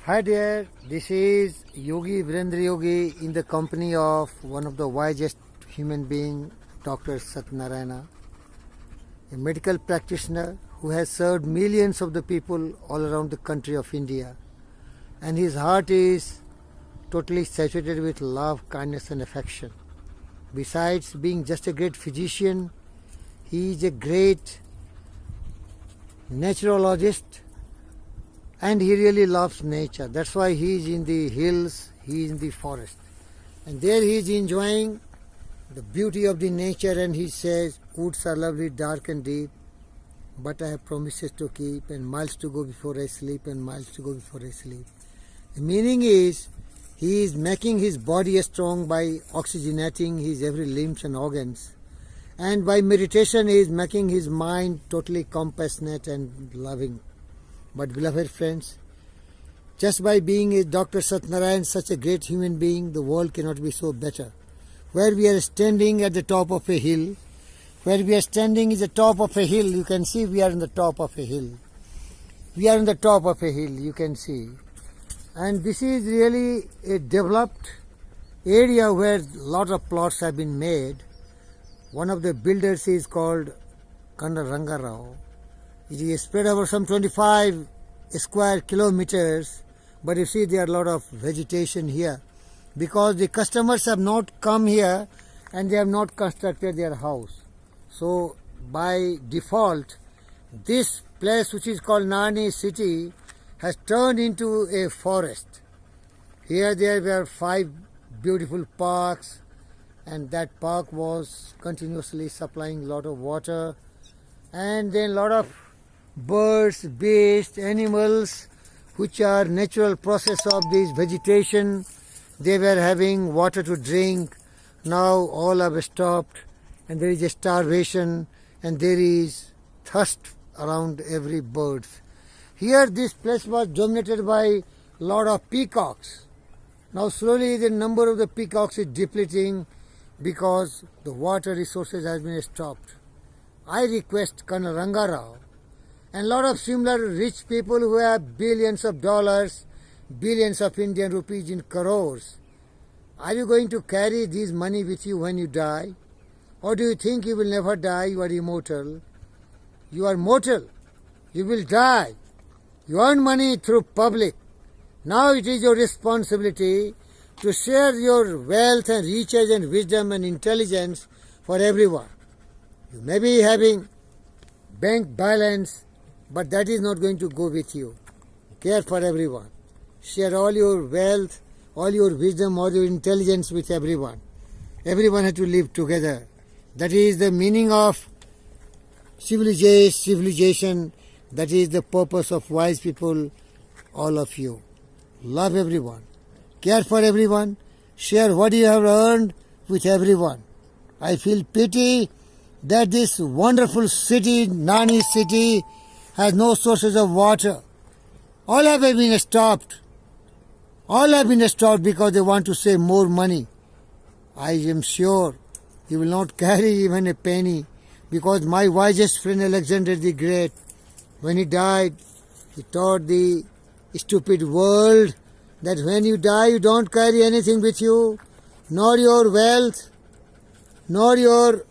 Hi dear, this is Yogi Virendra Yogi in the company of one of the wisest human being, Dr. Satyanarayana, a medical practitioner who has served millions of the people all around the country of India. And his heart is totally saturated with love, kindness and affection. Besides being just a great physician, he is a great naturologist and he really loves nature. That's why he is in the hills, he is in the forest. And there he is enjoying the beauty of the nature, and he says, woods are lovely, dark and deep, but I have promises to keep, and miles to go before I sleep, and miles to go before I sleep. The meaning is, he is making his body strong by oxygenating his every limbs and organs. And by meditation, he is making his mind totally compassionate and loving. But beloved friends, just by being a Dr. Satyanarayana, such a great human being, the world cannot be so better. Where we are standing at the top of a hill, where we are standing is the top of a hill, you can see we are on the top of a hill. We are on the top of a hill, you can see. And this is really a developed area where a lot of plots have been made. One of the builders is called Coln Ranga Rao. It is spread over some 25 square kilometers, but you see there are a lot of vegetation here because the customers have not come here and they have not constructed their house. So by default, this place which is called Narne East City has turned into a forest. Here there were 5 beautiful parks, and that park was continuously supplying a lot of water, and then a lot of birds, beasts, animals which are natural process of this vegetation. They were having water to drink. Now all have stopped and there is a starvation and there is thirst around every bird. Here this place was dominated by a lot of peacocks. Now slowly the number of the peacocks is depleting because the water resources has been stopped. I request Coln Ranga Rao and a lot of similar rich people who have billions of dollars, billions of Indian rupees in crores. Are you going to carry this money with you when you die? Or do you think you will never die? You are immortal. You are mortal. You will die. You earn money through public. Now it is your responsibility to share your wealth and riches and wisdom and intelligence for everyone. You may be having bank balance, but that is not going to go with you. Care for everyone. Share all your wealth, all your wisdom, all your intelligence with everyone. Everyone has to live together. That is the meaning of civilization. That is the purpose of wise people, all of you. Love everyone. Care for everyone. Share what you have earned with everyone. I feel pity that this wonderful city, Narne East City, has no sources of water. All have been stopped. All have been stopped because they want to save more money. I am sure you will not carry even a penny, because my wisest friend Alexander the Great, when he died, he taught the stupid world that when you die you don't carry anything with you, nor your wealth, nor your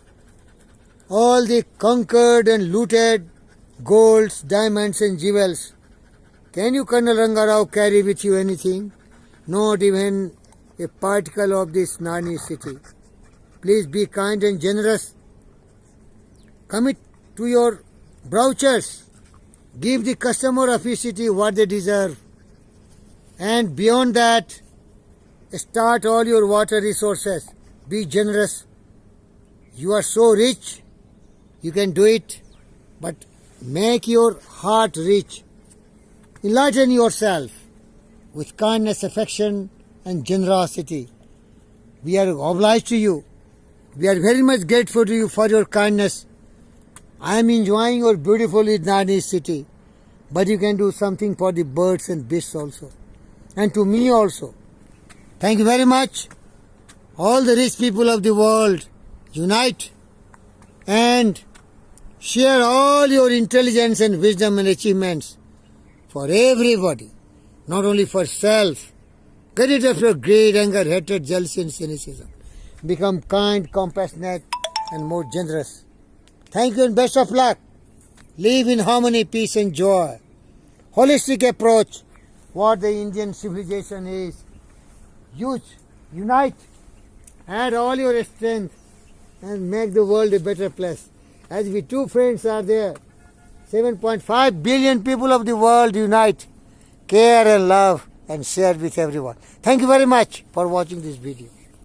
all the conquered and looted golds, diamonds and jewels. Can you, Coln Ranga Rao, carry with you anything? Not even a particle of this Narne city. Please be kind and generous. Commit to your brouchers. Give the customer of your city what they deserve. And beyond that, start all your water resources. Be generous. You are so rich, you can do it, but make your heart rich. Enlighten yourself with kindness, affection and generosity. We are obliged to you. We are very much grateful to you for your kindness. I am enjoying your beautiful Narne city, but you can do something for the birds and beasts also, and to me also. Thank you very much. All the rich people of the world, unite and share all your intelligence and wisdom and achievements for everybody. not only for self. Get rid of your greed, anger, hatred, jealousy and cynicism. Become kind, compassionate and more generous. Thank you and best of luck. Live in harmony, peace and joy. Holistic approach, what the Indian civilization is. Huge. Unite. Add all your strength and make the world a better place. As we two friends are there, 7.5 billion people of the world unite. Care and love and share with everyone. Thank you very much for watching this video.